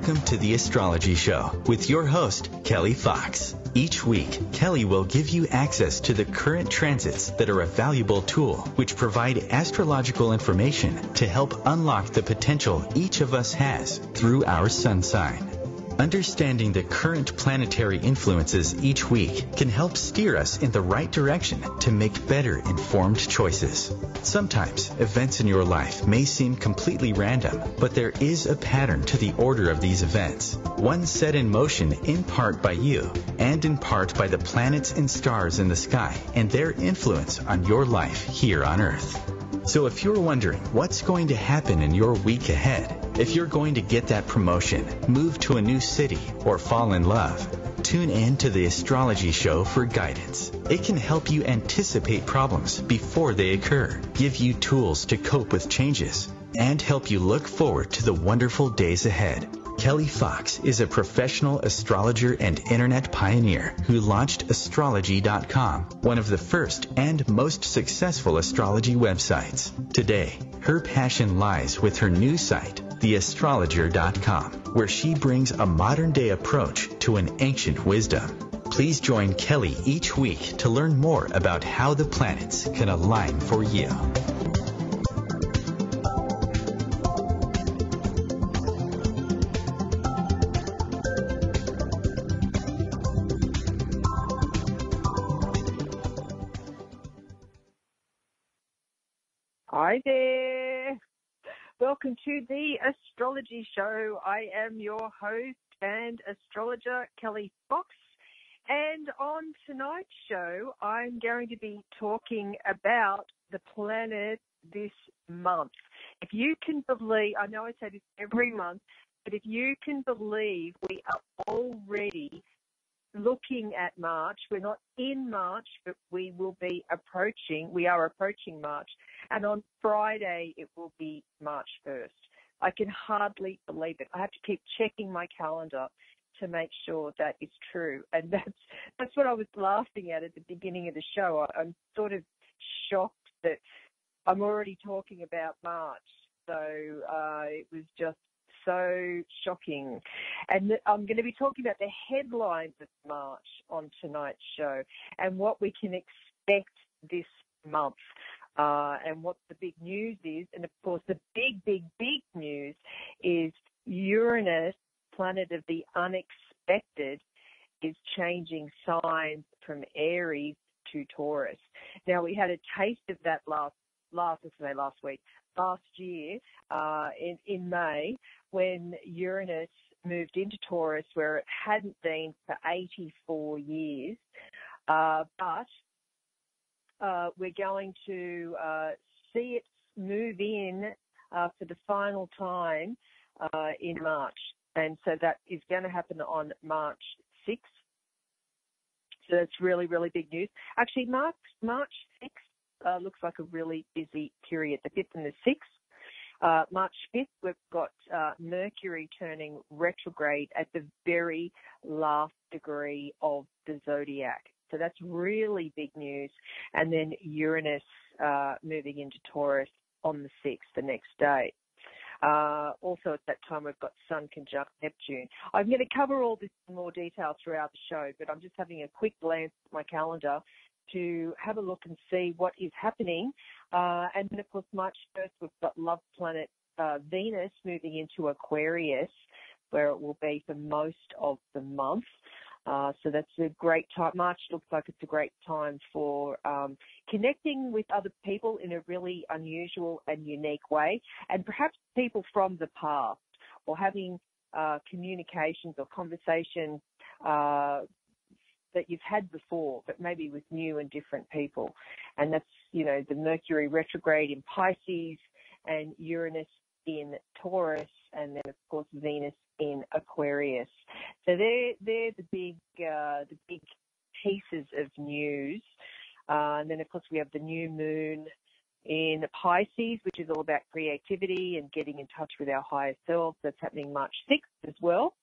Welcome to the Astrology Show with your host, Kelly Fox. Each week, Kelly will give you access to the current transits that are a valuable tool which provide astrological information to help unlock the potential each of us has through our sun sign. Understanding the current planetary influences each week can help steer us in the right direction to make better informed choices. Sometimes, events in your life may seem completely random, but there is a pattern to the order of these events, one set in motion in part by you, and in part by the planets and stars in the sky and their influence on your life here on Earth. So if you're wondering what's going to happen in your week ahead, if you're going to get that promotion, move to a new city, or fall in love, tune in to the Astrology Show for guidance. It can help you anticipate problems before they occur, give you tools to cope with changes, and help you look forward to the wonderful days ahead. Kelly Fox is a professional astrologer and internet pioneer who launched astrology.com, one of the first and most successful astrology websites. Today, her passion lies with her new site, theastrologer.com, where she brings a modern-day approach to an ancient wisdom. Please join Kelly each week to learn more about how the planets can align for you. Hi there. Welcome to the Astrology Show. I am your host and astrologer, Kelly Fox. And on tonight's show, I'm going to be talking about the planet this month. If you can believe, I know I say this every month, but if you can believe we are already looking at March. We're not in March, but we are approaching March. And on Friday, it will be March 1st. I can hardly believe it. I have to keep checking my calendar to make sure that is true. And that's what I was laughing at the beginning of the show. I'm sort of shocked that I'm already talking about March. So it was just so shocking. And I'm going to be talking about the headlines of March on tonight's show and what we can expect this month and what the big news is. And, of course, the big news is Uranus, planet of the unexpected, is changing signs from Aries to Taurus. Now, we had a taste of that last year in May, when Uranus moved into Taurus, where it hadn't been for 84 years. But we're going to see it move in for the final time in March. And so that is going to happen on March 6th. So that's really, really big news. Actually, March 6th looks like a really busy period, the 5th and the 6th. March 5th, we've got Mercury turning retrograde at the very last degree of the zodiac. So that's really big news. And then Uranus moving into Taurus on the 6th, the next day. Also at that time, we've got Sun conjunct Neptune. I'm going to cover all this in more detail throughout the show, but I'm just having a quick glance at my calendar to have a look and see what is happening. And then, of course, March 1st, we've got love planet Venus moving into Aquarius, where it will be for most of the month. So that's a great time. March looks like it's a great time for connecting with other people in a really unusual and unique way, and perhaps people from the past, or having communications or conversations that you've had before, but maybe with new and different people. And that's, the Mercury retrograde in Pisces and Uranus in Taurus, and then, of course, Venus in Aquarius. So they're the big pieces of news. And then, of course, we have the new moon in Pisces, which is all about creativity and getting in touch with our higher selves. That's happening March 6th as well.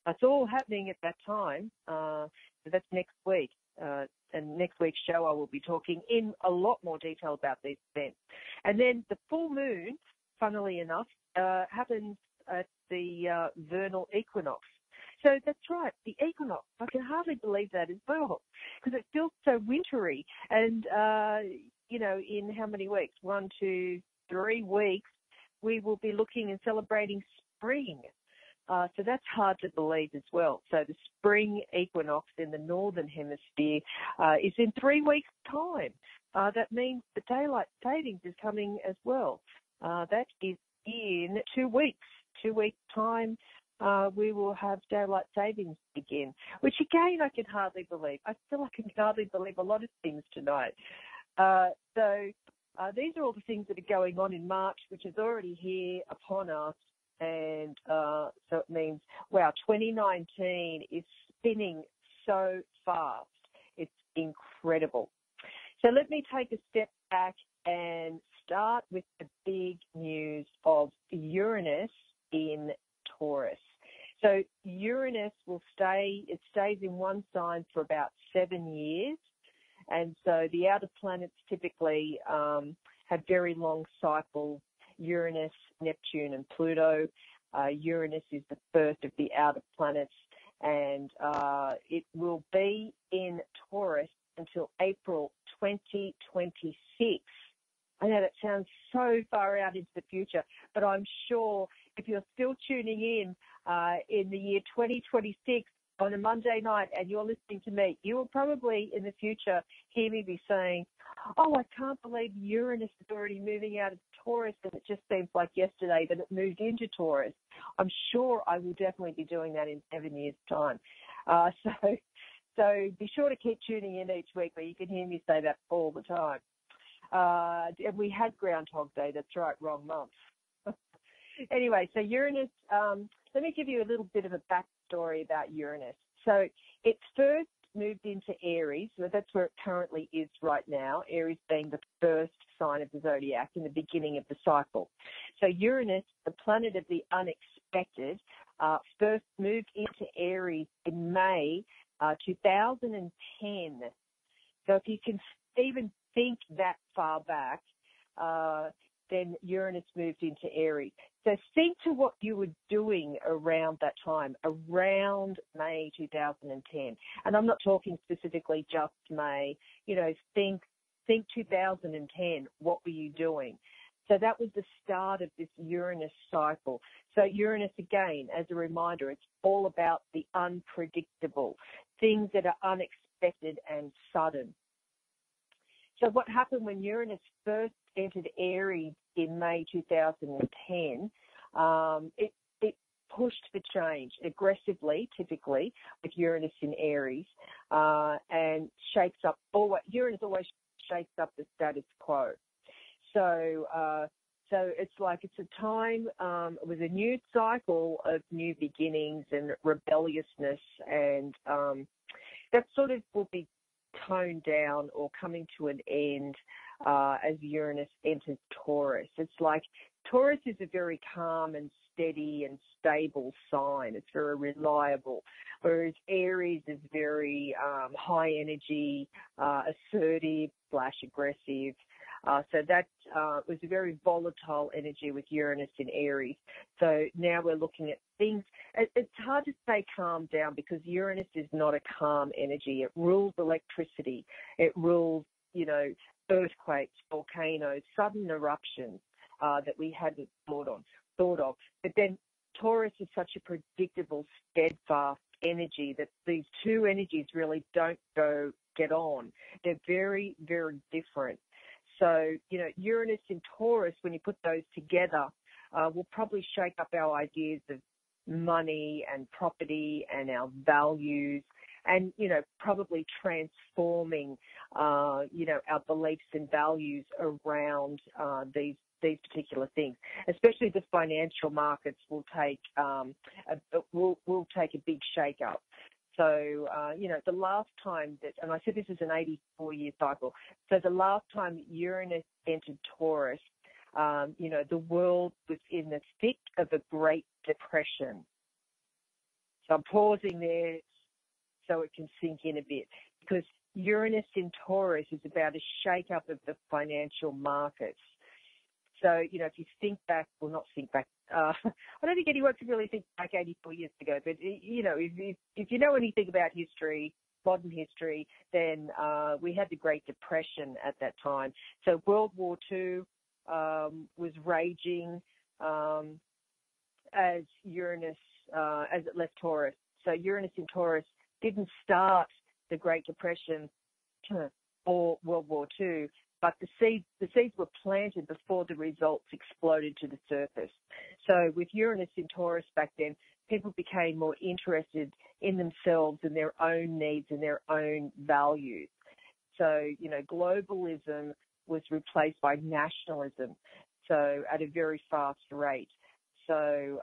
That's all happening at that time. So that's next week. And next week's show, I will be talking in a lot more detail about these events. And then the full moon, funnily enough, happens at the vernal equinox. So that's right, the equinox. I can hardly believe that as well, because it feels so wintry. And, in how many weeks? 1, 2, 3 weeks, we will be looking and celebrating spring. So that's hard to believe as well. So the spring equinox in the northern hemisphere is in 3 weeks' time. That means the daylight savings is coming as well. That is in 2 weeks. 2 weeks' time, we will have daylight savings begin, which again I can hardly believe. I feel like I can hardly believe a lot of things tonight. So these are all the things that are going on in March, which is already here upon us. And so it means, wow, 2019 is spinning so fast. It's incredible. So let me take a step back and start with the big news of Uranus in Taurus. So Uranus stays in one sign for about 7 years. And so the outer planets typically have very long cycles. Uranus, Neptune and Pluto. Uranus is the first of the outer planets, and it will be in Taurus until April 2026. I know that sounds so far out into the future, but I'm sure if you're still tuning in the year 2026 on a Monday night and you're listening to me, you will probably in the future hear me be saying, oh, I can't believe Uranus is already moving out of Taurus, and it just seems like yesterday that it moved into Taurus. I'm sure I will definitely be doing that in 7 years' time. So be sure to keep tuning in each week where you can hear me say that all the time. And we had Groundhog Day. That's right, wrong month. Anyway, so Uranus, let me give you a little bit of a backstory about Uranus. So it first moved into Aries, so that's where it currently is right now, Aries being the first sign of the zodiac in the beginning of the cycle. So Uranus, the planet of the unexpected, first moved into Aries in May 2010. So if you can even think that far back, then Uranus moved into Aries. So think to what you were doing around that time, around May 2010. And I'm not talking specifically just May. Think 2010. What were you doing? So that was the start of this Uranus cycle. So Uranus, again, as a reminder, it's all about the unpredictable, things that are unexpected and sudden. So what happened when Uranus first entered Aries in May 2010, it pushed for change aggressively, typically, with Uranus in Aries, and Uranus always shakes up the status quo. So it's like it's a time, it was a new cycle of new beginnings and rebelliousness, and that sort of will be toned down or coming to an end as Uranus enters Taurus. It's like Taurus is a very calm and steady and stable sign. It's very reliable, whereas Aries is very high energy, assertive / aggressive. So that was a very volatile energy with Uranus in Aries. So now we're looking at things. It's hard to say calm down because Uranus is not a calm energy. It rules electricity. It rules, earthquakes, volcanoes, sudden eruptions that we hadn't thought of. But then Taurus is such a predictable, steadfast energy that these two energies really don't get on. They're very, very different. So, Uranus and Taurus, when you put those together, will probably shake up our ideas of money and property and our values and, probably transforming, our beliefs and values around these particular things. Especially the financial markets will take will take a big shake-up. So, the last time and I said this is an 84-year cycle, so the last time Uranus entered Taurus, the world was in the thick of a Great Depression. So I'm pausing there so it can sink in a bit, because Uranus in Taurus is about a shake-up of the financial markets. So, if you think back, well, not think back, I don't think anyone could really think back 84 years ago, but, if you know anything about history, modern history, then we had the Great Depression at that time. So World War II was raging as Uranus, as it left Taurus. So Uranus in Taurus didn't start the Great Depression or World War II, but the seeds were planted before the results exploded to the surface. So with Uranus in Taurus back then, people became more interested in themselves and their own needs and their own values. So, globalism was replaced by nationalism, so at a very fast rate. So,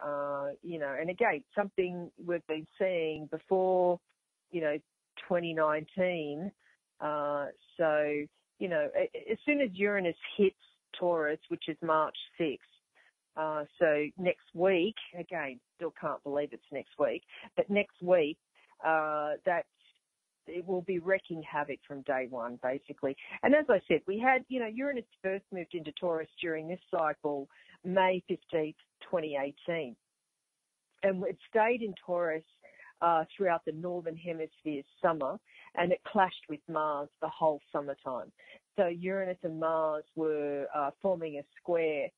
and again, something we've been seeing before, 2019. So, as soon as Uranus hits Taurus, which is March 6th, so next week, again, still can't believe it's next week, but next week, it will be wreaking havoc from day one, basically. And as I said, we had, Uranus first moved into Taurus during this cycle, May 15th, 2018. And it stayed in Taurus throughout the Northern Hemisphere's summer, and it clashed with Mars the whole summertime. So Uranus and Mars were forming a square,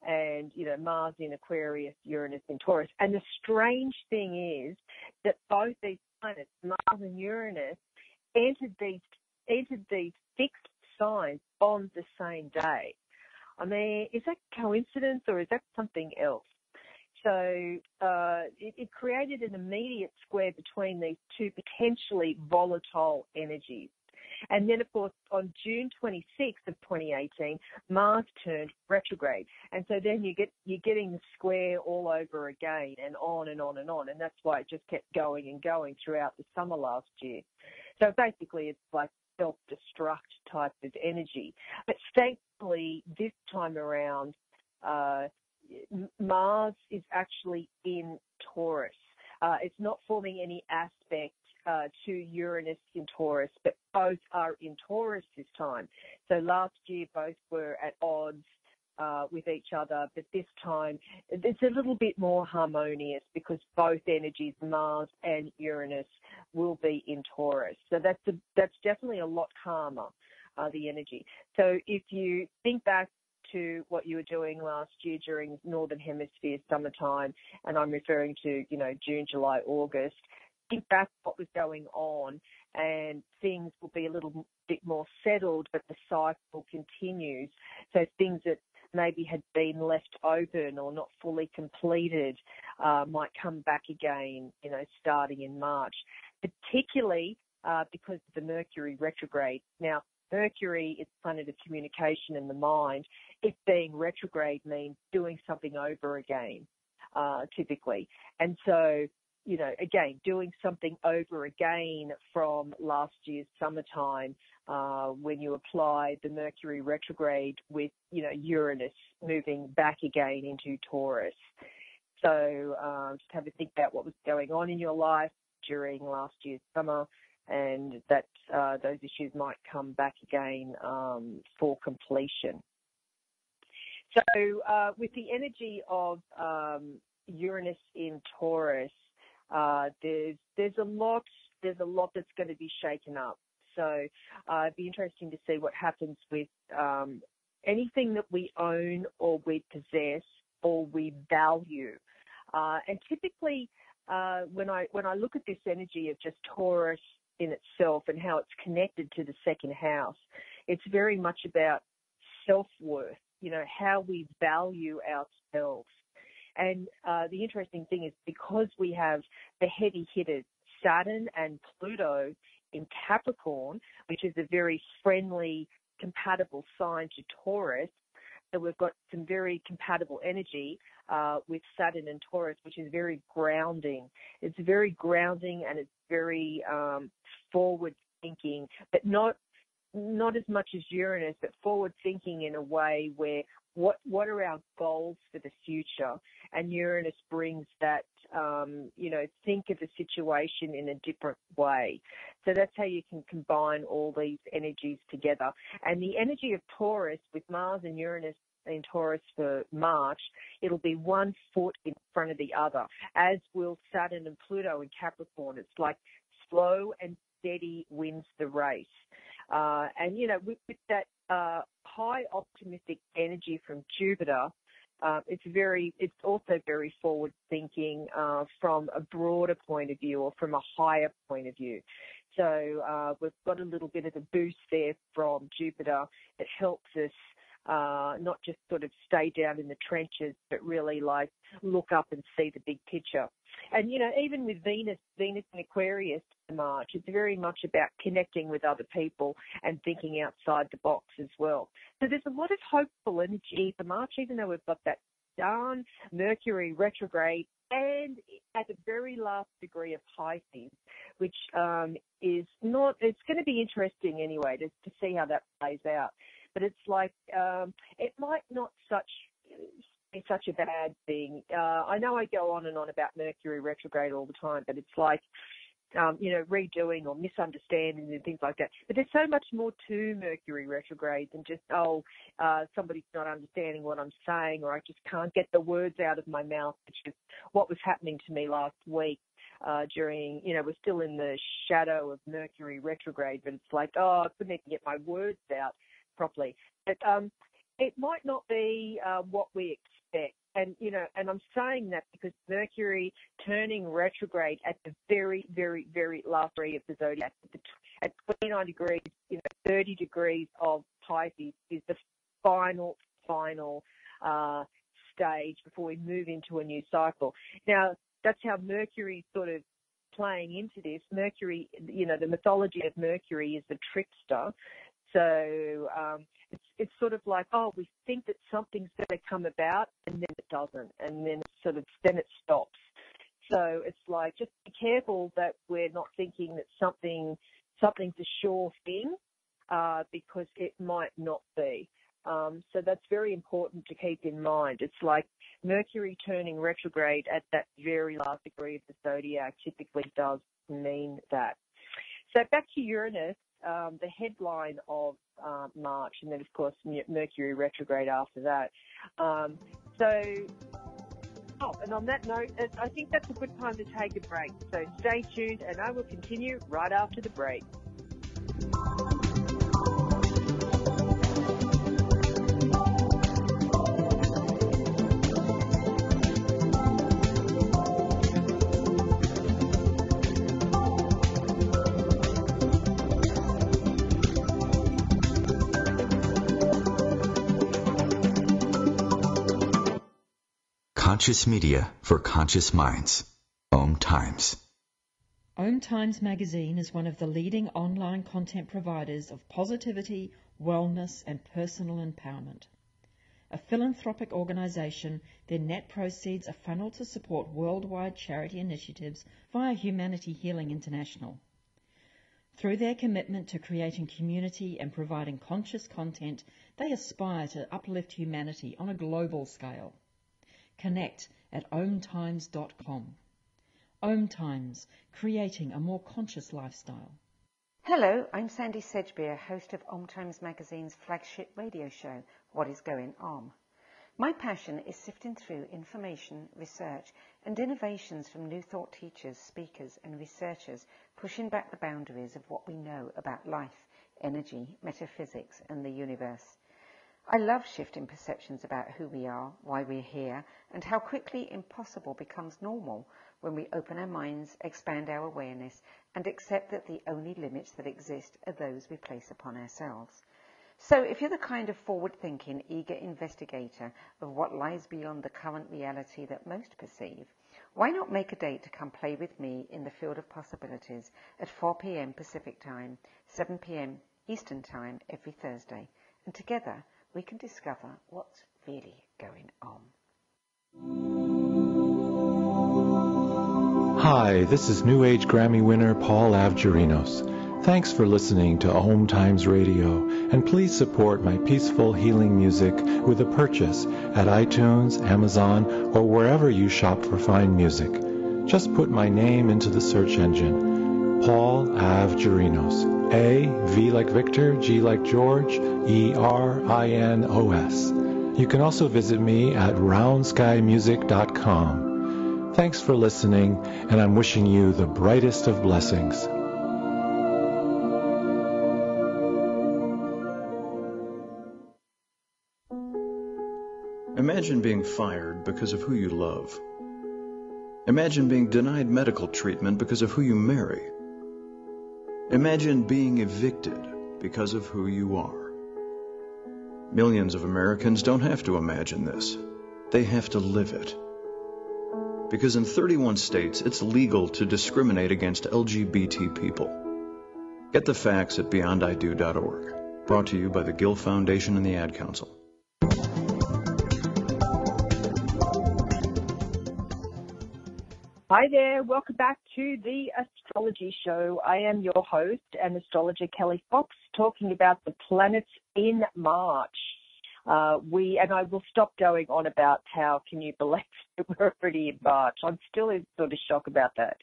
and, Mars in Aquarius, Uranus in Taurus. And the strange thing is that both these planets, Mars and Uranus, entered these fixed signs on the same day. I mean, is that coincidence or is that something else? So it created an immediate square between these two potentially volatile energies. And then, of course, on June 26th of 2018, Mars turned retrograde. And so then you're getting the square all over again and on and on and on. And that's why it just kept going and going throughout the summer last year. So basically it's like self-destruct type of energy. But thankfully, this time around, Mars is actually in Taurus. It's not forming any aspect to Uranus in Taurus, but both are in Taurus this time. So last year, both were at odds with each other, but this time it's a little bit more harmonious because both energies, Mars and Uranus, will be in Taurus. So that's definitely a lot calmer, the energy. So if you think back to what you were doing last year during Northern Hemisphere summertime, and I'm referring to, June, July, August, think back what was going on and things will be a little bit more settled, but the cycle continues. So things that maybe had been left open or not fully completed might come back again, starting in March, particularly because of the Mercury retrograde. Now, Mercury is the planet of communication and the mind. It being retrograde means doing something over again, typically. And so, again, doing something over again from last year's summertime when you apply the Mercury retrograde with, Uranus moving back again into Taurus. So just have a think about what was going on in your life during last year's summer, and that those issues might come back again for completion. So with the energy of Uranus in Taurus, there's a lot that's going to be shaken up. So it'd be interesting to see what happens with anything that we own or we possess or we value. And typically, when I look at this energy of just Taurus in itself and how it's connected to the second house, it's very much about self-worth, how we value ourselves. And the interesting thing is because we have the heavy hitters, Saturn and Pluto in Capricorn, which is a very friendly, compatible sign to Taurus, so we've got some very compatible energy with Saturn and Taurus, which is very grounding. It's very grounding and it's very forward thinking, but not not as much as Uranus, but forward thinking in a way where what are our goals for the future? And Uranus brings that, think of the situation in a different way. So that's how you can combine all these energies together. And the energy of Taurus with Mars and Uranus in Taurus for March, it'll be 1 foot in front of the other, as will Saturn and Pluto in Capricorn. It's like slow and steady wins the race. With that high optimistic energy from Jupiter, it's also very forward thinking from a broader point of view or from a higher point of view. So we've got a little bit of a boost there from Jupiter that helps us not just sort of stay down in the trenches, but really like look up and see the big picture. And, even with Venus in Aquarius in March, it's very much about connecting with other people and thinking outside the box as well. So there's a lot of hopeful energy for March, even though we've got that darn Mercury retrograde and at the very last degree of Pisces, which is not, it's going to be interesting anyway to see how that plays out. But it's like, it might not be such a bad thing. I know I go on and on about Mercury retrograde all the time, but it's like, redoing or misunderstandings and things like that. But there's so much more to Mercury retrograde than just, somebody's not understanding what I'm saying, or I just can't get the words out of my mouth, which is what was happening to me last week. During, we're still in the shadow of Mercury retrograde, but it's like, I couldn't even get my words out properly. But it might not be what we expect. And, and I'm saying that because Mercury turning retrograde at the very, very, very last degree of the zodiac, at 29 degrees, 30 degrees of Pisces is the final stage before we move into a new cycle. Now, that's how Mercury's sort of playing into this. Mercury, the mythology of Mercury is the trickster. So it's sort of like, we think that something's going to come about, and then it doesn't, and then then it stops. So it's like, just be careful that we're not thinking that something's a sure thing, because it might not be. So that's very important to keep in mind. It's like Mercury turning retrograde at that very last degree of the zodiac typically does mean that. So back to Uranus. The headline of March, and then, of course, Mercury retrograde after that. And on that note, I think that's a good time to take a break. So stay tuned, and I will continue right after the break. Conscious media for conscious minds. OMTimes. OMTimes magazine is one of the leading online content providers of positivity, wellness and personal empowerment. A philanthropic organisation, their net proceeds are funneled to support worldwide charity initiatives via Humanity Healing International. Through their commitment to creating community and providing conscious content, they aspire to uplift humanity on a global scale. Connect at OMTimes.com. OMTimes, creating a more conscious lifestyle. Hello, I'm Sandy Sedgbeer, host of OMTimes Magazine's flagship radio show, What is Going On? My passion is sifting through information, research and innovations from new thought teachers, speakers and researchers pushing back the boundaries of what we know about life, energy, metaphysics and the universe. I love shifting perceptions about who we are, why we're here, and how quickly impossible becomes normal when we open our minds, expand our awareness, and accept that the only limits that exist are those we place upon ourselves. So if you're the kind of forward-thinking, eager investigator of what lies beyond the current reality that most perceive, why not make a date to come play with me in the field of possibilities at 4 p.m. Pacific Time, 7 p.m. Eastern Time every Thursday, and together we can discover what's really going on. Hi, this is New Age Grammy winner Paul Avgerinos. Thanks for listening to OMTimes Radio, and please support my peaceful healing music with a purchase at iTunes, Amazon, or wherever you shop for fine music. Just put my name into the search engine, Paul Ave Urinos, A, V like Victor, G like George, E-R-I-N-O-S. You can also visit me at roundskymusic.com. Thanks for listening, and I'm wishing you the brightest of blessings. Imagine being fired because of who you love. Imagine being denied medical treatment because of who you marry. Imagine being evicted because of who you are. Millions of Americans don't have to imagine this. They have to live it. Because in 31 states, it's legal to discriminate against LGBT people. Get the facts at beyondido.org. Brought to you by the Gill Foundation and the Ad Council. Hi there, welcome back to the Astrology Show. I am your host and astrologer Kelly Fox, talking about the planets in March. I will stop going on about how can you believe we're already in March. I'm still in sort of shock about that.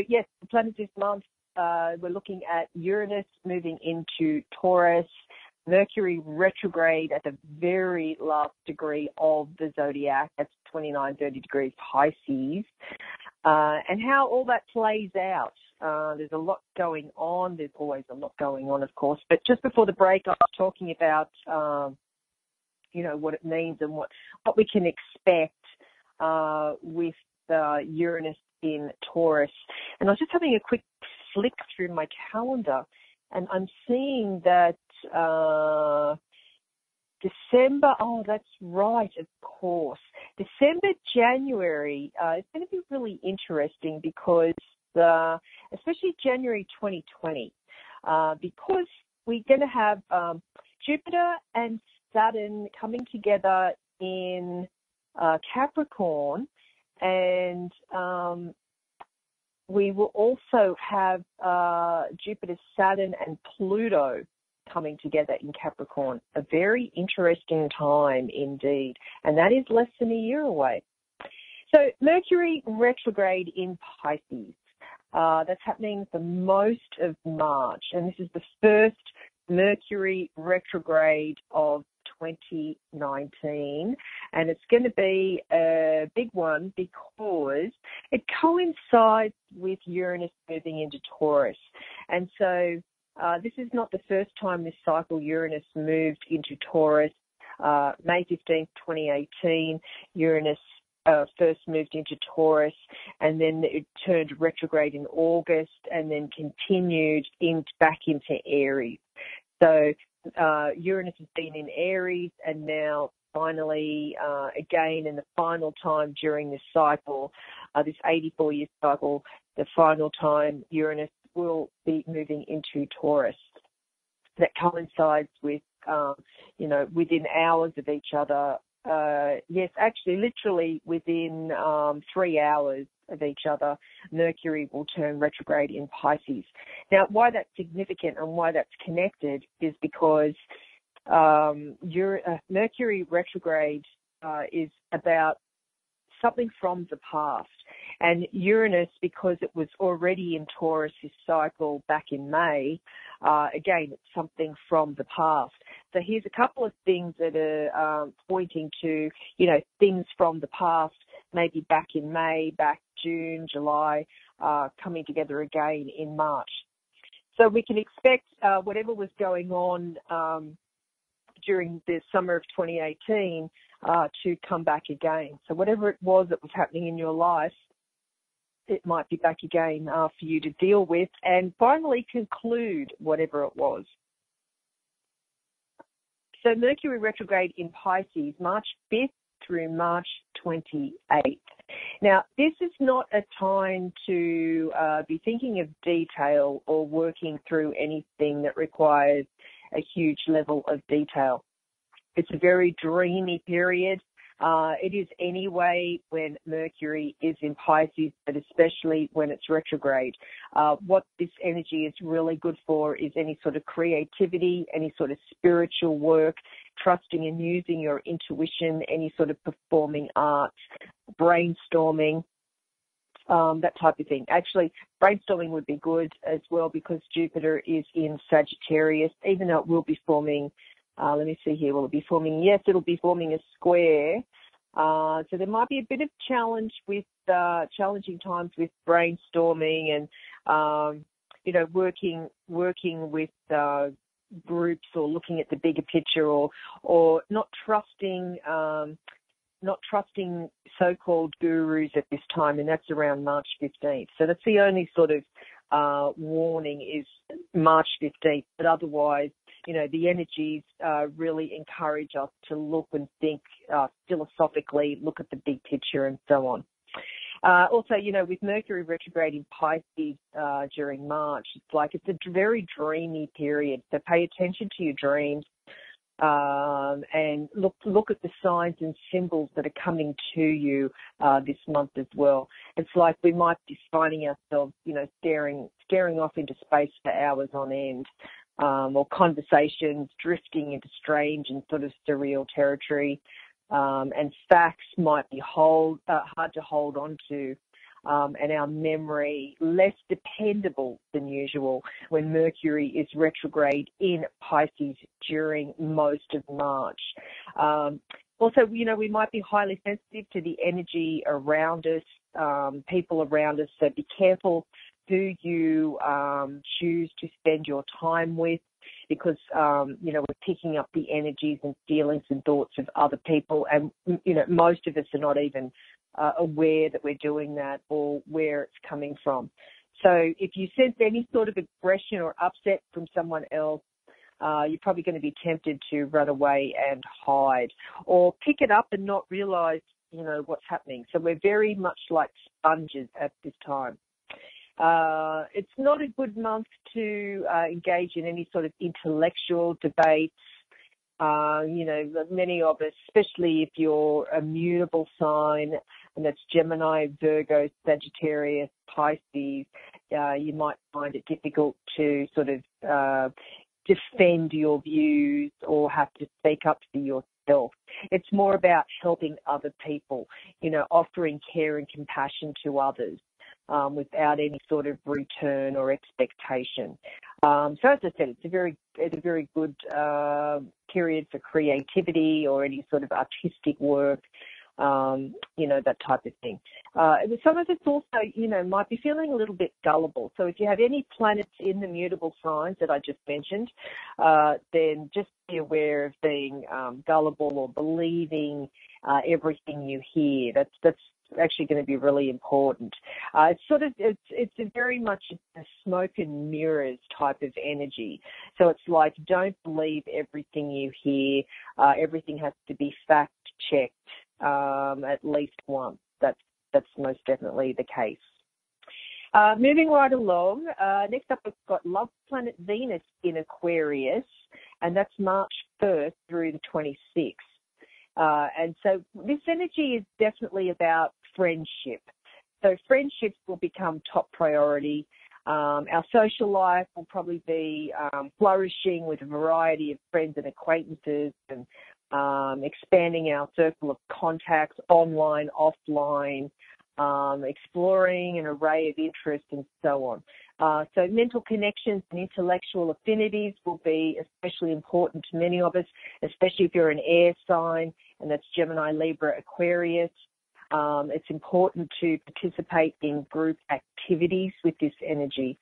Yes, the planets this month, we're looking at Uranus moving into Taurus, Mercury retrograde at the very last degree of the zodiac, that's 29, 30 degrees Pisces, and how all that plays out. There's a lot going on. There's always a lot going on, of course. But just before the break, I was talking about, what it means and what we can expect with Uranus in Taurus. And I was just having a quick flick through my calendar, and I'm seeing that December, oh, that's right, of course. December, January, it's going to be really interesting because, especially January 2020, because we're going to have Jupiter and Saturn coming together in Capricorn, and we will also have Jupiter, Saturn, and Pluto coming together in Capricorn. A very interesting time indeed, and that is less than a year away. So Mercury retrograde in Pisces. That's happening for most of March, and this is the first Mercury retrograde of 2019, and it's going to be a big one because it coincides with Uranus moving into Taurus. And so this is not the first time this cycle Uranus moved into Taurus. May 15th, 2018, Uranus first moved into Taurus, and then it turned retrograde in August, and then continued back into Aries. So Uranus has been in Aries, and now finally, again, in the final time during this cycle, this 84-year cycle, the final time Uranus will be moving into Taurus. That coincides with, within hours of each other. Yes, actually, literally within 3 hours of each other, Mercury will turn retrograde in Pisces. Now, why that's significant and why that's connected is because Mercury retrograde is about something from the past. And Uranus, because it was already in Taurus this cycle back in May, again, it's something from the past. So here's a couple of things that are pointing to, things from the past, maybe back in May, back June, July, coming together again in March. So we can expect whatever was going on during the summer of 2018 to come back again. So whatever it was that was happening in your life, it might be back again for you to deal with and finally conclude whatever it was. So Mercury retrograde in Pisces, March 5th through March 28th. Now, this is not a time to be thinking of detail or working through anything that requires a huge level of detail. It's a very dreamy period. It is anyway when Mercury is in Pisces, but especially when it's retrograde. What this energy is really good for is any sort of creativity, any sort of spiritual work, trusting and using your intuition, any sort of performing arts, brainstorming, that type of thing. Actually, brainstorming would be good as well because Jupiter is in Sagittarius, even though it will be forming, let me see here, will it be forming? Yes, it'll be forming a square. So there might be a bit of challenge with, challenging times with brainstorming and, you know, working with, groups or looking at the bigger picture or not trusting so-called gurus at this time, and that's around March 15th. So that's the only sort of warning is March 15th, but otherwise, you know, the energies really encourage us to look and think philosophically, look at the big picture and so on. Also, you know, with Mercury retrograde in Pisces during March, it's a very dreamy period. So pay attention to your dreams and look at the signs and symbols that are coming to you this month as well. It's like we might be finding ourselves, you know, staring off into space for hours on end, or conversations drifting into strange and sort of surreal territory. And facts might be hard to hold on to, and our memory less dependable than usual when Mercury is retrograde in Pisces during most of March. Also, you know, we might be highly sensitive to the energy around us, people around us, so be careful who you choose to spend your time with, because, you know, we're picking up the energies and feelings and thoughts of other people. And, you know, most of us are not even aware that we're doing that or where it's coming from. So if you sense any sort of aggression or upset from someone else, you're probably going to be tempted to run away and hide or pick it up and not realize, you know, what's happening. So we're very much like sponges at this time. It's not a good month to engage in any sort of intellectual debates. You know, many of us, especially if you're a mutable sign, and that's Gemini, Virgo, Sagittarius, Pisces, you might find it difficult to sort of defend your views or have to speak up for yourself. It's more about helping other people, you know, offering care and compassion to others. Without any sort of return or expectation. So as I said, it's a very good period for creativity or any sort of artistic work, you know, that type of thing. Some of us also, you know, might be feeling a little bit gullible. So if you have any planets in the mutable signs that I just mentioned, then just be aware of being gullible or believing everything you hear. That's actually going to be really important. It's a very much a smoke and mirrors type of energy. So it's like, don't believe everything you hear. Everything has to be fact checked at least once. That's most definitely the case. Moving right along, next up we've got love planet Venus in Aquarius, and that's March 1st through the 26th. And so this energy is definitely about friendship. So friendships will become top priority. Our social life will probably be flourishing with a variety of friends and acquaintances and expanding our circle of contacts online, offline, exploring an array of interests and so on. So mental connections and intellectual affinities will be especially important to many of us, especially if you're an air sign, and that's Gemini, Libra, Aquarius. It's important to participate in group activities with this energy.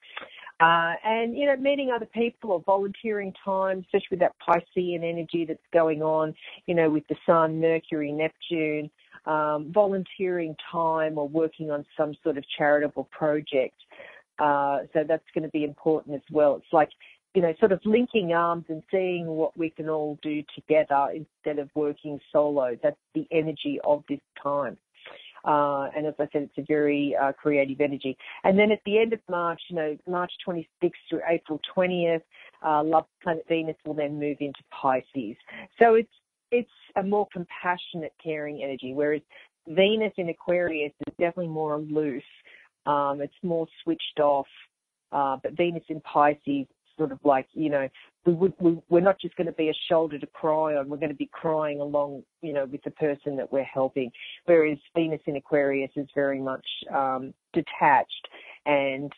And, you know, meeting other people or volunteering time, especially with that Piscean energy that's going on, you know, with the Sun, Mercury, Neptune, volunteering time or working on some sort of charitable project. So that's going to be important as well. It's like, you know, sort of linking arms and seeing what we can all do together instead of working solo. That's the energy of this time. And as I said, it's a very creative energy. And then at the end of March, you know, March 26th through April 20th, love planet Venus will then move into Pisces. So it's it's a more compassionate, caring energy, whereas Venus in Aquarius is definitely more aloof. It's more switched off. But Venus in Pisces, sort of like, you know, we're not just going to be a shoulder to cry on. We're going to be crying along, you know, with the person that we're helping. Whereas Venus in Aquarius is very much detached and,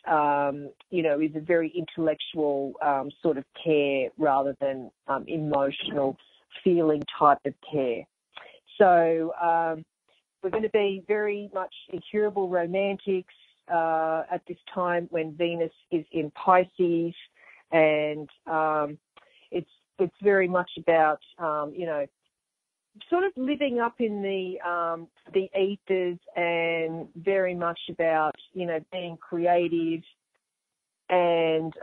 you know, is a very intellectual sort of care rather than emotional feeling type of care. So we're going to be very much incurable romantics at this time when Venus is in Pisces, and it's very much about you know, sort of living up in the ethers, and very much about, you know, being creative and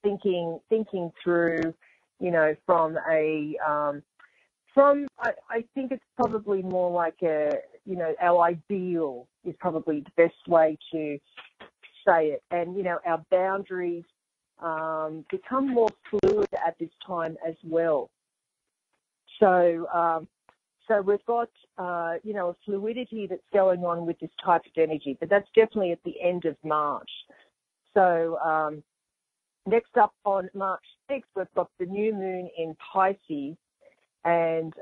thinking through, you know, from I think it's probably more like you know, our ideal is probably the best way to say it. And, you know, our boundaries become more fluid at this time as well. So we've got, you know, a fluidity that's going on with this type of energy, but that's definitely at the end of March. So next up on March 6th, we've got the new moon in Pisces. And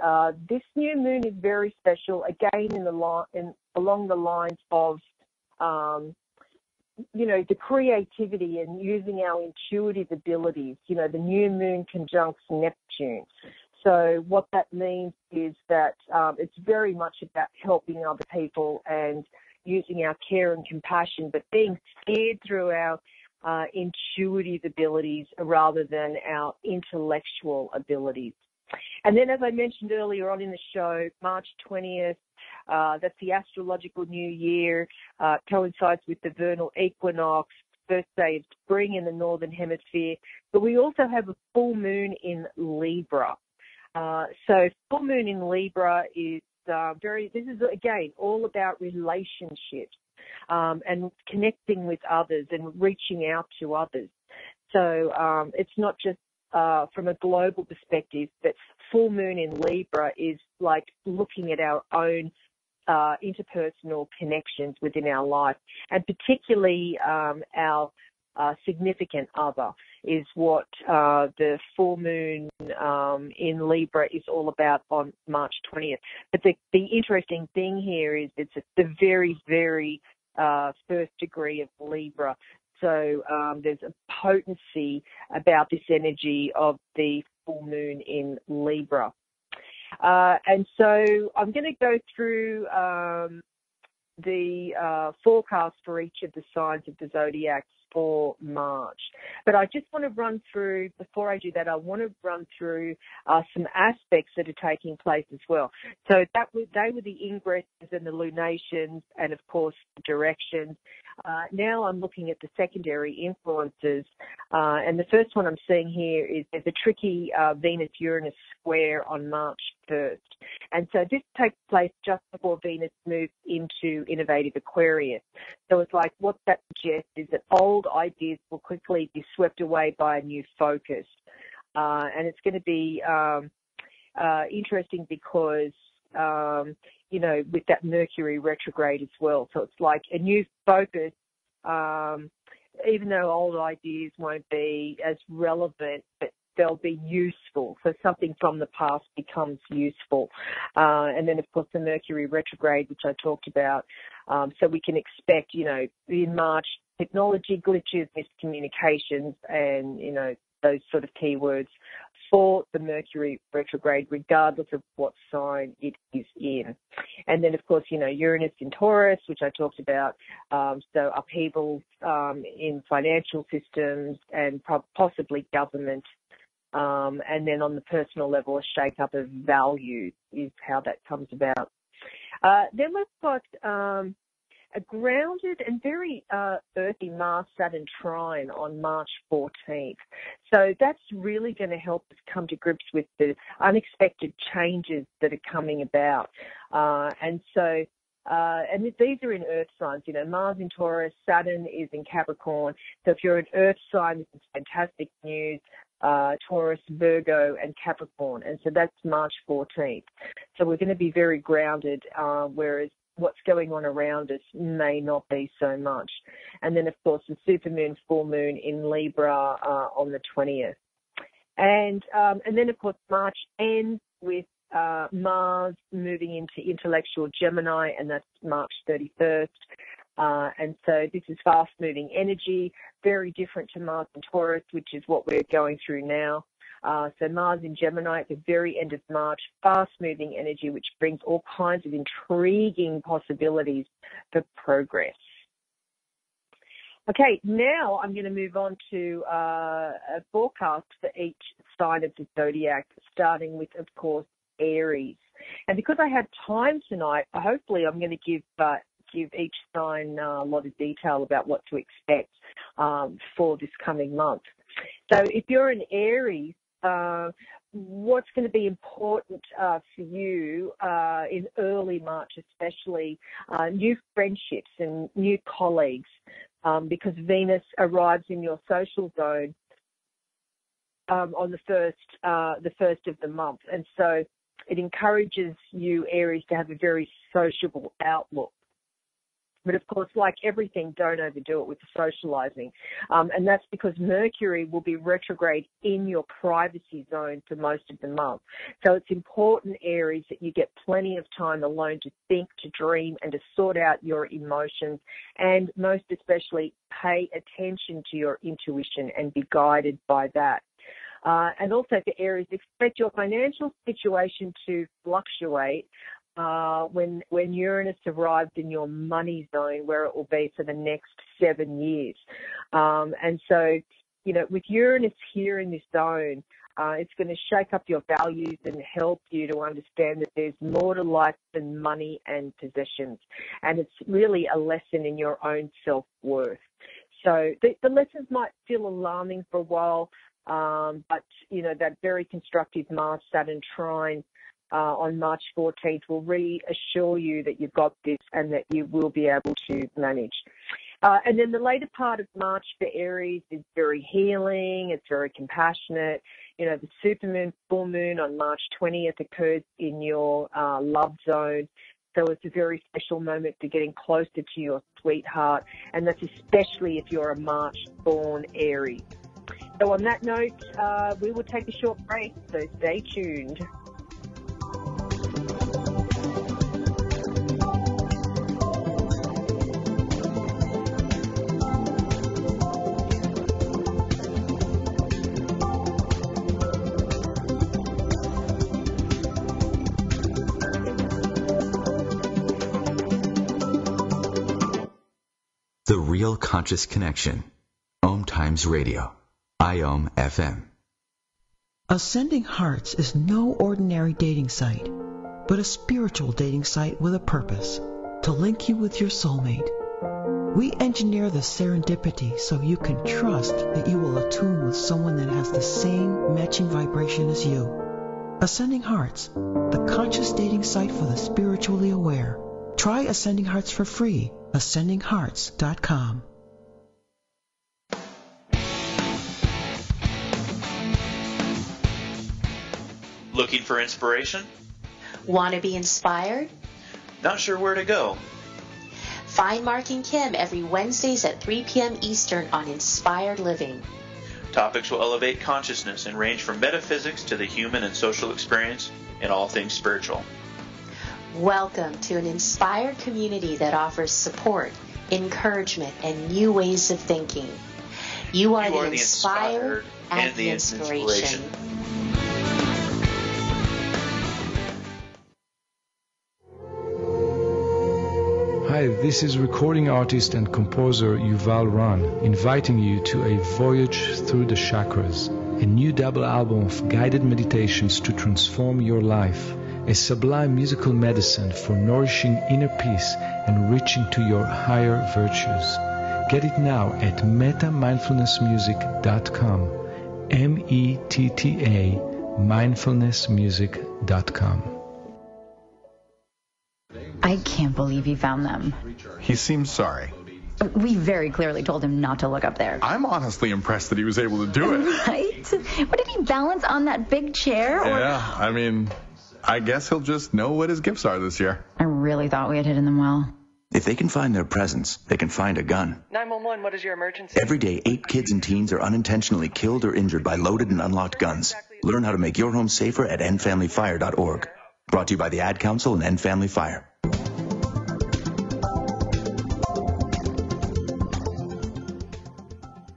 this new moon is very special, again, along the lines of, you know, the creativity and using our intuitive abilities. You know, the new moon conjuncts Neptune. So what that means is that it's very much about helping other people and using our care and compassion, but being steered through our intuitive abilities rather than our intellectual abilities. And then, as I mentioned earlier on in the show, March 20th, that's the astrological new year, coincides with the vernal equinox, first day of spring in the northern hemisphere. But we also have a full moon in Libra. So full moon in Libra is this is, again, all about relationships and connecting with others and reaching out to others. So it's not just from a global perspective, but full moon in Libra is like looking at our own interpersonal connections within our life, and particularly our significant other is what the full moon in Libra is all about on March 20th. But the interesting thing here is it's the very, very first degree of Libra. So there's a potency about this energy of the full moon in Libra. And so I'm going to go through the forecast for each of the signs of the zodiac for March. But I just want to run through, before I do that, I want to run through some aspects that are taking place as well. So they were the ingresses and the lunations and, of course, the directions. Now I'm looking at the secondary influences. And the first one I'm seeing here is there's a tricky Venus-Uranus square on March 1st. And so this takes place just before Venus moves into innovative Aquarius. So it's like what that suggests is that old ideas will quickly be swept away by a new focus. And it's going to be interesting because, you know, with that Mercury retrograde as well. So it's like a new focus, even though old ideas won't be as relevant, but they'll be useful. So something from the past becomes useful. And then, of course, the Mercury retrograde, which I talked about. So we can expect, you know, in March, technology glitches, miscommunications, and, you know, those sort of keywords for the Mercury retrograde, regardless of what sign it is in. And then, of course, you know, Uranus in Taurus, which I talked about, so upheavals in financial systems and possibly government. And then on the personal level, a shake-up of values is how that comes about. Then we've got a grounded and very earthy Mars-Saturn trine on March 14th. So that's really going to help us come to grips with the unexpected changes that are coming about. And these are in Earth signs. You know, Mars in Taurus, Saturn is in Capricorn. So if you're an Earth sign, this is fantastic news. Taurus, Virgo, and Capricorn. And so that's March 14th. So we're going to be very grounded, whereas what's going on around us may not be so much. And then, of course, the supermoon, full moon in Libra on the 20th. And then, of course, March ends with Mars moving into intellectual Gemini, and that's March 31st. And so this is fast-moving energy, very different to Mars and Taurus, which is what we're going through now. So Mars in Gemini at the very end of March, fast-moving energy, which brings all kinds of intriguing possibilities for progress. Okay, now I'm going to move on to a forecast for each sign of the zodiac, starting with, of course, Aries. And because I have time tonight, hopefully I'm going to give each sign a lot of detail about what to expect for this coming month. So if you're an Aries, what's going to be important for you in early March, especially new friendships and new colleagues, because Venus arrives in your social zone on the first of the month, and so it encourages you, Aries, to have a very sociable outlook. But of course, like everything, don't overdo it with the socializing. And that's because Mercury will be retrograde in your privacy zone for most of the month. So it's important, Aries, that you get plenty of time alone to think, to dream, and to sort out your emotions. And most especially, pay attention to your intuition and be guided by that. And also for Aries, expect your financial situation to fluctuate when Uranus arrives in your money zone, where it will be for the next 7 years. And so, you know, with Uranus here in this zone, it's going to shake up your values and help you to understand that there's more to life than money and possessions. And it's really a lesson in your own self-worth. So the lessons might feel alarming for a while, but, you know, that very constructive Mars-Saturn trine on March 14th will reassure you that you've got this and that you will be able to manage. And then the later part of March for Aries is very healing. It's very compassionate. You know, the supermoon, full moon on March 20th occurs in your love zone. So it's a very special moment for getting closer to your sweetheart. And that's especially if you're a March-born Aries. So on that note, we will take a short break. So stay tuned. The Real Conscious Connection. OMTimes Radio. IOM FM. Ascending Hearts is no ordinary dating site, but a spiritual dating site with a purpose, to link you with your soulmate. We engineer the serendipity so you can trust that you will attune with someone that has the same matching vibration as you. Ascending Hearts, the conscious dating site for the spiritually aware. Try Ascending Hearts for free. AscendingHearts.com. Looking for inspiration? Want to be inspired? Not sure where to go? Find Mark and Kim every Wednesdays at 3 p.m. Eastern on Inspired Living. Topics will elevate consciousness and range from metaphysics to the human and social experience and all things spiritual. Welcome to an inspired community that offers support, encouragement, and new ways of thinking. You are the inspired and the inspiration. Hi, this is recording artist and composer Yuval Ran, inviting you to a voyage through the chakras, a new double album of guided meditations to transform your life, a sublime musical medicine for nourishing inner peace and reaching to your higher virtues. Get it now at metamindfulnessmusic.com, METTA mindfulnessmusic.com. I can't believe he found them. He seems sorry. We very clearly told him not to look up there. I'm honestly impressed that he was able to do it. Right? What, did he balance on that big chair? Yeah, I mean, I guess he'll just know what his gifts are this year. I really thought we had hidden them well. If they can find their presents, they can find a gun. 911, what is your emergency? Every day, 8 kids and teens are unintentionally killed or injured by loaded and unlocked guns. Learn how to make your home safer at endfamilyfire.org. Brought to you by the Ad Council and End Family Fire.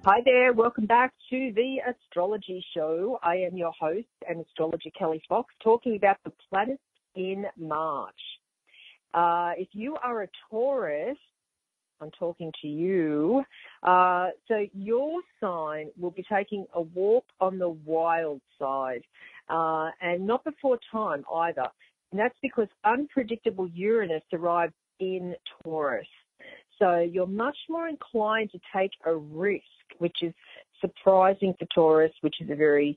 Hi there, welcome back to the Astrology Show. I am your host and astrologer Kelly Fox, talking about the planets in March. If you are a Taurus, I'm talking to you. So your sign will be taking a walk on the wild side, and not before time either. And that's because unpredictable Uranus arrives in Taurus. So you're much more inclined to take a risk, which is surprising for Taurus, which is a very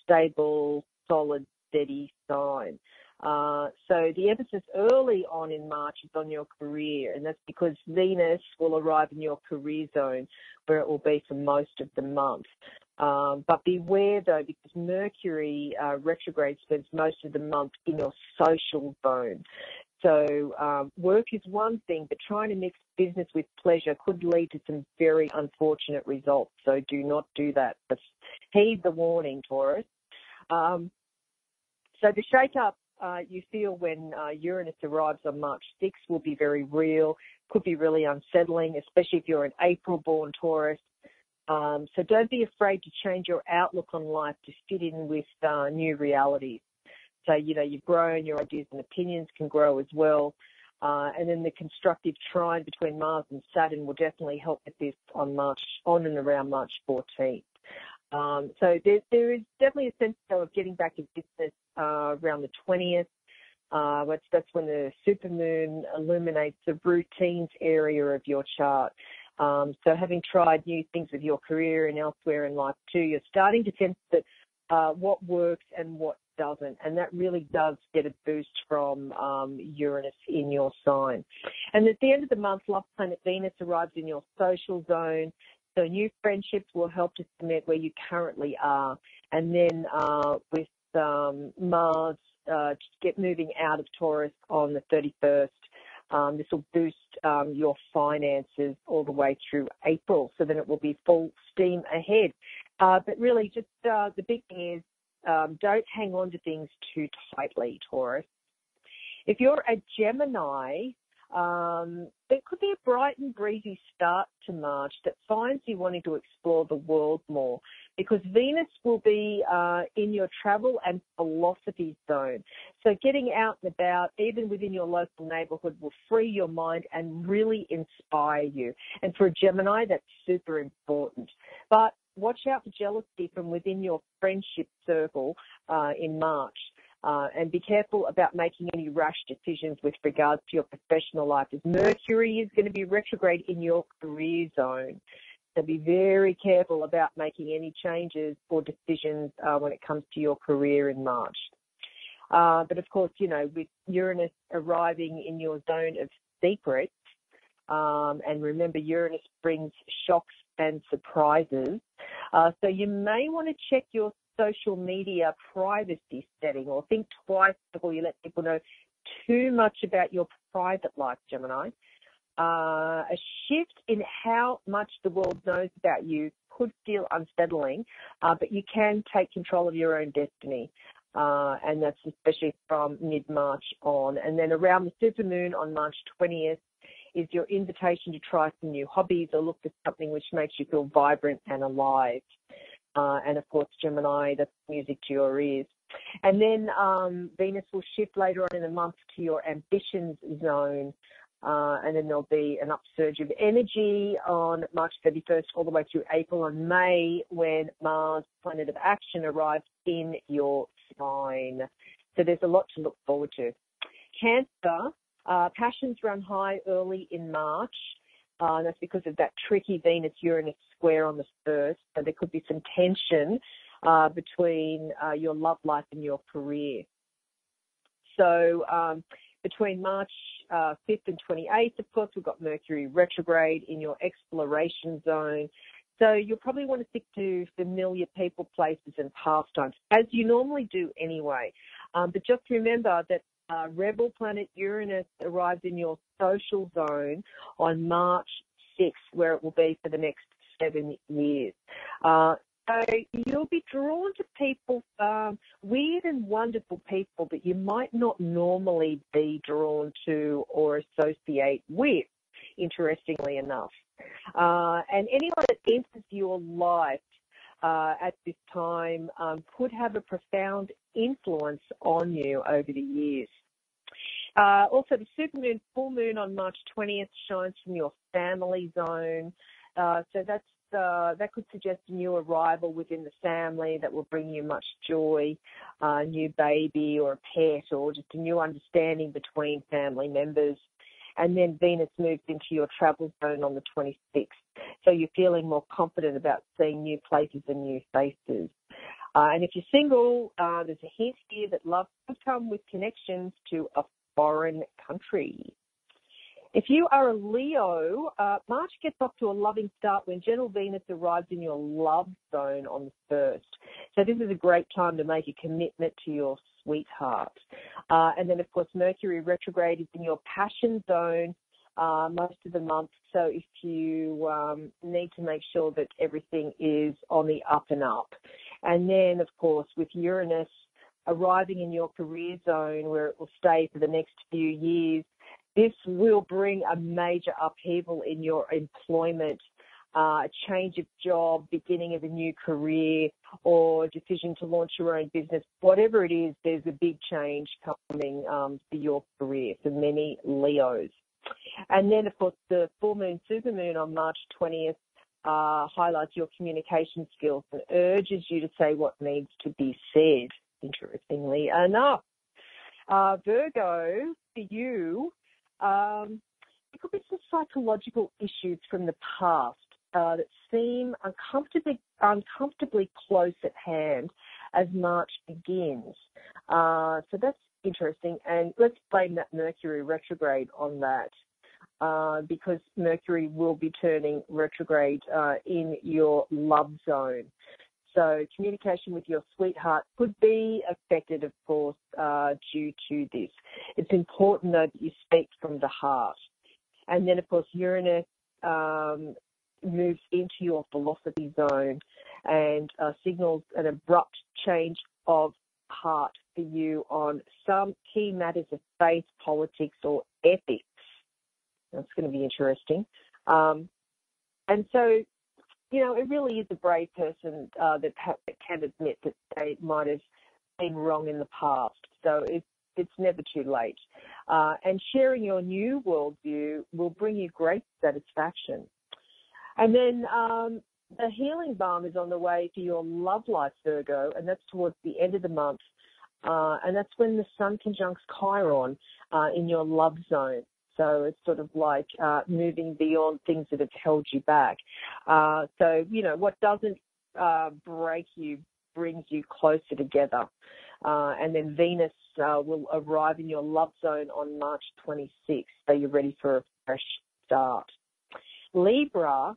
stable, solid, steady sign. So the emphasis early on in March is on your career, and that's because Venus will arrive in your career zone, where it will be for most of the month. But beware, though, because Mercury retrograde spends most of the month in your social zone. So work is one thing, but trying to mix business with pleasure could lead to some very unfortunate results. So do not do that. But heed the warning, Taurus. So the shake-up you feel when Uranus arrives on March 6th will be very real, could be really unsettling, especially if you're an April-born Taurus. So don't be afraid to change your outlook on life to fit in with new realities. So, you've grown, your ideas and opinions can grow as well. And then the constructive trine between Mars and Saturn will definitely help with this on and around March 14th. So there is definitely a sense of getting back to business around the 20th. That's when the supermoon illuminates the routines area of your chart. So having tried new things with your career and elsewhere in life too, you're starting to sense that what works and what doesn't, and that really does get a boost from Uranus in your sign. And at the end of the month, love planet Venus arrives in your social zone, so new friendships will help to cement where you currently are. And then with Mars get moving out of Taurus on the 31st, this will boost your finances all the way through April, so then it will be full steam ahead. But really, just the big thing is, don't hang on to things too tightly, Taurus. If you're a Gemini, it could be a bright and breezy start to March that finds you wanting to explore the world more, because Venus will be in your travel and philosophy zone. So getting out and about, even within your local neighborhood, will free your mind and really inspire you. And for a Gemini, that's super important. But watch out for jealousy from within your friendship circle in March. And be careful about making any rash decisions with regards to your professional life, as Mercury is going to be retrograde in your career zone. So be very careful about making any changes or decisions when it comes to your career in March. But of course, with Uranus arriving in your zone of secrets, and remember, Uranus brings shocks and surprises. So you may want to check your social media privacy setting, or think twice before you let people know too much about your private life, Gemini. A shift in how much the world knows about you could feel unsettling, but you can take control of your own destiny. And that's especially from mid-March on. And then around the supermoon on March 20th, is your invitation to try some new hobbies or look for something which makes you feel vibrant and alive. And of course, Gemini, that's music to your ears. And then Venus will shift later on in the month to your ambitions zone. And then there'll be an upsurge of energy on March 31st all the way through April and May, when Mars, planet of action, arrives in your sign. So there's a lot to look forward to. Cancer. Passions run high early in March. That's because of that tricky Venus-Uranus square on the 1st. So there could be some tension between your love life and your career. So Between March 5th and 28th, of course, we've got Mercury retrograde in your exploration zone. So you'll probably want to stick to familiar people, places, and pastimes, as you normally do anyway. But just remember that rebel planet Uranus arrives in your social zone on March 6th, where it will be for the next 7 years. So you'll be drawn to people, weird and wonderful people that you might not normally be drawn to or associate with, interestingly enough. And anyone that enters your life at this time could have a profound influence on you over the years. Also, the supermoon, full moon on March 20th shines from your family zone. So that could suggest a new arrival within the family that will bring you much joy, a new baby or a pet, or just a new understanding between family members. And then Venus moves into your travel zone on the 26th. So you're feeling more confident about seeing new places and new faces. And if you're single, there's a hint here that love could come with connections to a foreign country. If you are a Leo, March gets off to a loving start when gentle Venus arrives in your love zone on the 1st. So this is a great time to make a commitment to your sweetheart. And then, of course, Mercury retrograde is in your passion zone most of the month. So if you need to make sure that everything is on the up and up. And then, of course, with Uranus arriving in your career zone where it will stay for the next few years, this will bring a major upheaval in your employment, a change of job, beginning of a new career, or decision to launch your own business. Whatever it is, there's a big change coming for your career for many Leos. And then, of course, the full moon, super moon on March 20th highlights your communication skills and urges you to say what needs to be said, interestingly enough. Virgo, for you, there could be some psychological issues from the past that seem uncomfortably close at hand as March begins. So that's interesting, and let's blame that Mercury retrograde on that because Mercury will be turning retrograde in your love zone. So communication with your sweetheart could be affected, of course, due to this. It's important, though, that you speak from the heart. And then, of course, Uranus moves into your philosophy zone and signals an abrupt change of heart for you on some key matters of faith, politics, or ethics. That's going to be interesting. And so, you know, it really is a brave person that can admit that they might have been wrong in the past. So it's never too late. And sharing your new worldview will bring you great satisfaction. And then the healing balm is on the way for your love life, Virgo, and that's towards the end of the month. And that's when the Sun conjuncts Chiron in your love zone. So it's sort of like moving beyond things that have held you back. So, you know, what doesn't break you brings you closer together. And then Venus will arrive in your love zone on March 26th. So you're ready for a fresh start. Libra,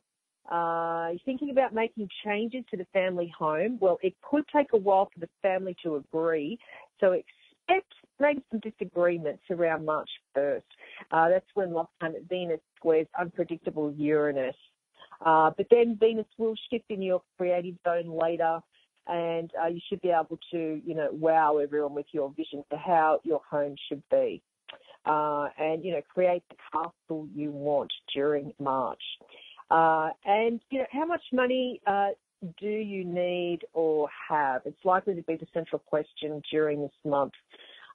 you're thinking about making changes to the family home. Well, it could take a while for the family to agree. So expect maybe some disagreements around March 1st. That's when love planet Venus squares unpredictable Uranus. But then Venus will shift in your creative zone later, and you should be able to, you know, wow everyone with your vision for how your home should be. And, you know, create the castle you want during March. And, you know, how much money do you need or have? It's likely to be the central question during this month.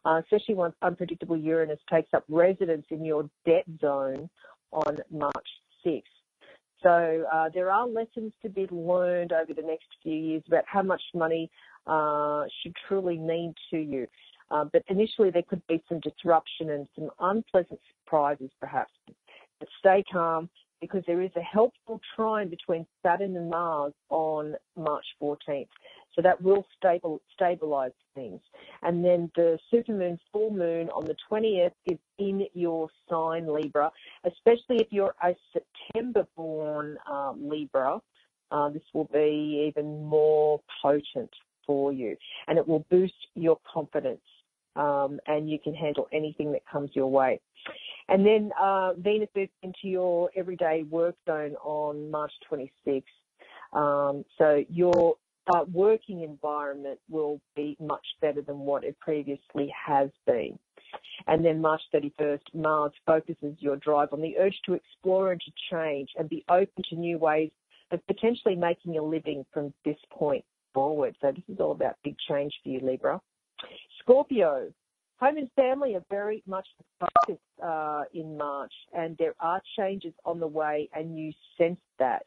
Especially once unpredictable Uranus takes up residence in your debt zone on March 6th. So there are lessons to be learned over the next few years about how much money should truly mean to you. But initially there could be some disruption and some unpleasant surprises perhaps. But stay calm because there is a helpful trine between Saturn and Mars on March 14th. So that will stabilize things. And then the supermoon, full moon on the 20th is in your sign, Libra, especially if you're a September-born Libra. This will be even more potent for you, and it will boost your confidence, and you can handle anything that comes your way. And then Venus moves into your everyday work zone on March 26th. So your working environment will be much better than what it previously has been. And then March 31st, Mars focuses your drive on the urge to explore and to change and be open to new ways of potentially making a living from this point forward. So this is all about big change for you, Libra. Scorpio, home and family are very much the focus in March, and there are changes on the way, and you sense that.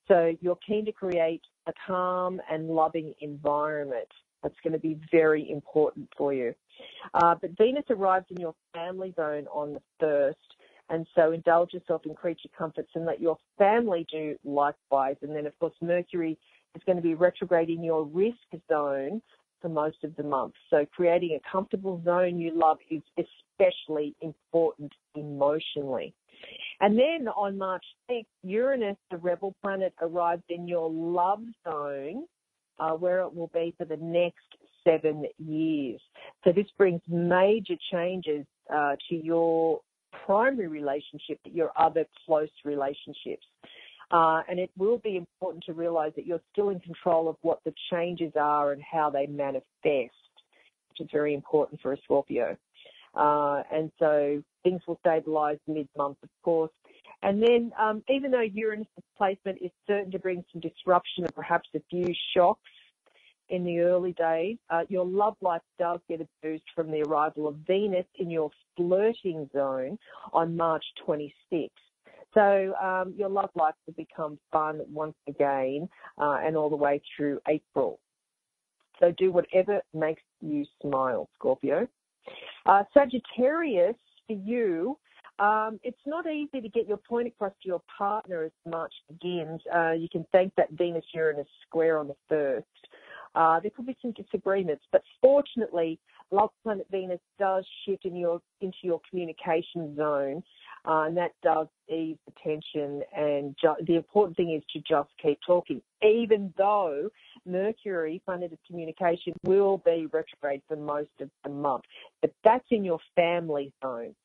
So you're keen to create a calm and loving environment. That's going to be very important for you. But Venus arrives in your family zone on the 1st, and so indulge yourself in creature comforts and let your family do likewise. And then, of course, Mercury is going to be retrograde in your risk zone for most of the month. So creating a comfortable zone you love is especially important emotionally. And then on March 6th, Uranus, the rebel planet, arrives in your love zone, where it will be for the next 7 years. So this brings major changes to your primary relationship, your other close relationships. And it will be important to realize that you're still in control of what the changes are and how they manifest, which is very important for a Scorpio. And so things will stabilize mid-month, of course. And then even though Uranus' placement is certain to bring some disruption and perhaps a few shocks in the early days, your love life does get a boost from the arrival of Venus in your flirting zone on March 26th. So your love life will become fun once again and all the way through April. So do whatever makes you smile, Scorpio. Sagittarius, for you, it's not easy to get your point across to your partner as March begins. You can thank that Venus-Uranus square on the 1st. There could be some disagreements, but fortunately, love planet Venus does shift into your communication zone, and that does ease the tension. And the important thing is to just keep talking, even though Mercury, planet of communication, will be retrograde for most of the month. But that's in your family zone.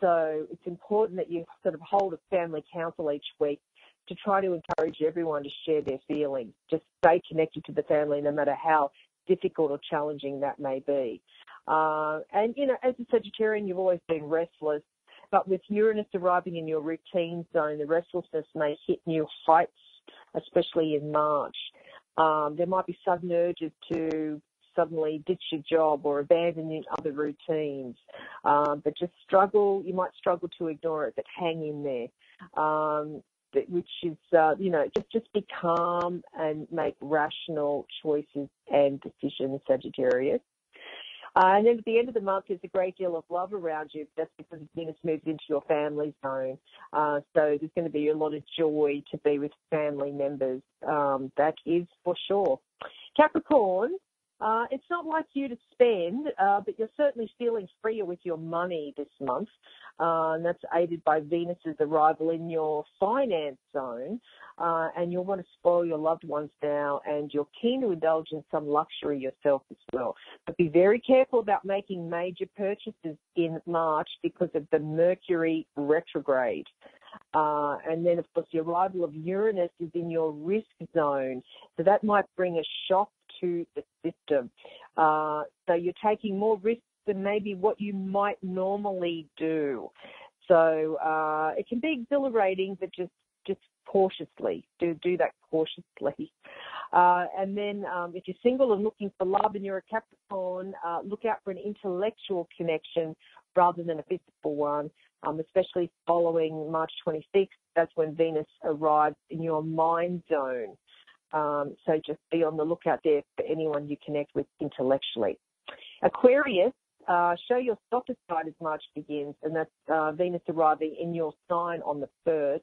So it's important that you sort of hold a family council each week to try to encourage everyone to share their feelings. Just stay connected to the family no matter how difficult or challenging that may be. And, you know, as a Sagittarian, you've always been restless, but with Uranus arriving in your routine zone, the restlessness may hit new heights, especially in March. There might be sudden urges to suddenly ditch your job or abandon your other routines, but you might struggle to ignore it, but hang in there. Which is, just be calm and make rational choices and decisions, Sagittarius. And then at the end of the month, there's a great deal of love around you. That's because Venus moves into your family zone. So there's going to be a lot of joy to be with family members. That is for sure. Capricorn, it's not like you to spend, but you're certainly feeling freer with your money this month. And that's aided by Venus's arrival in your finance zone. And you'll want to spoil your loved ones now, and you're keen to indulge in some luxury yourself as well. But be very careful about making major purchases in March because of the Mercury retrograde. And then, of course, the arrival of Uranus is in your risk zone. So that might bring a shock to the system. So you're taking more risks than maybe what you might normally do. So it can be exhilarating, but just cautiously. Do that cautiously. And then if you're single and looking for love and you're a Capricorn, look out for an intellectual connection rather than a physical one, especially following March 26th. That's when Venus arrives in your mind zone. So just be on the lookout there for anyone you connect with intellectually. Aquarius, show your softer side as March begins, and that's Venus arriving in your sign on the 1st.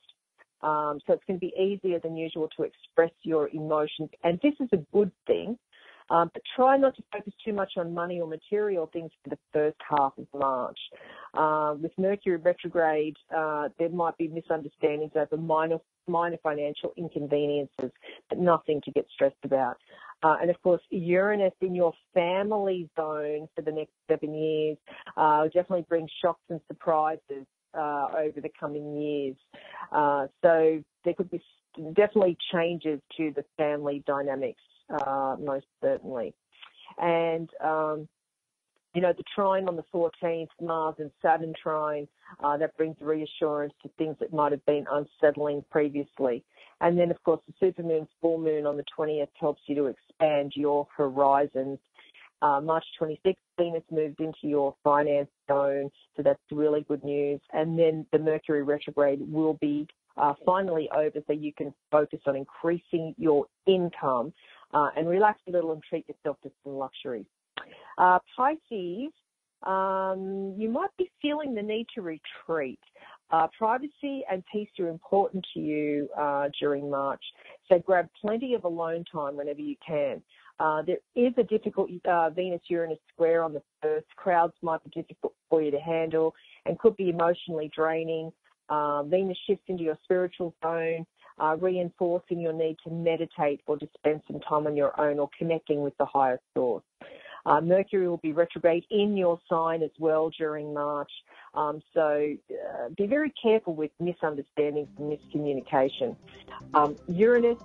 So it's going to be easier than usual to express your emotions, and this is a good thing. But try not to focus too much on money or material things for the first half of March. With Mercury retrograde, there might be misunderstandings over minor financial inconveniences, but nothing to get stressed about. And of course, Uranus in your family zone for the next 7 years definitely brings shocks and surprises over the coming years. So there could be definitely changes to the family dynamics, most certainly. And, the trine on the 14th, Mars and Saturn trine, that brings reassurance to things that might have been unsettling previously. And then, of course, the supermoon's full moon on the 20th helps you to expand your horizons. March 26th, Venus moved into your finance zone, so that's really good news. And then the Mercury retrograde will be finally over, so you can focus on increasing your income and relax a little and treat yourself to some luxuries. Pisces, you might be feeling the need to retreat. Privacy and peace are important to you during March, so grab plenty of alone time whenever you can. There is a difficult Venus-Uranus square on the 1st. Crowds might be difficult for you to handle and could be emotionally draining. Venus shifts into your spiritual zone, reinforcing your need to meditate or to spend some time on your own or connecting with the higher source. Mercury will be retrograde in your sign as well during March, so be very careful with misunderstandings and miscommunication. Uranus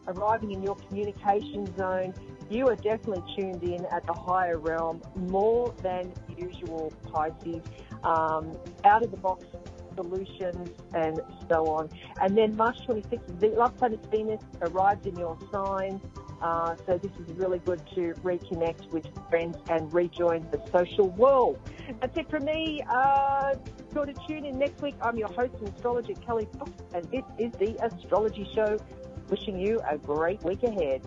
arriving in your communication zone, you are definitely tuned in at the higher realm, more than usual, Pisces, out-of-the-box solutions and so on. And then March 26th, the love planet Venus arrives in your sign. So this is really good to reconnect with friends and rejoin the social world. That's it from me. Sure to tune in next week. I'm your host and astrologer, Kelly Fox, and this is The Astrology Show. Wishing you a great week ahead.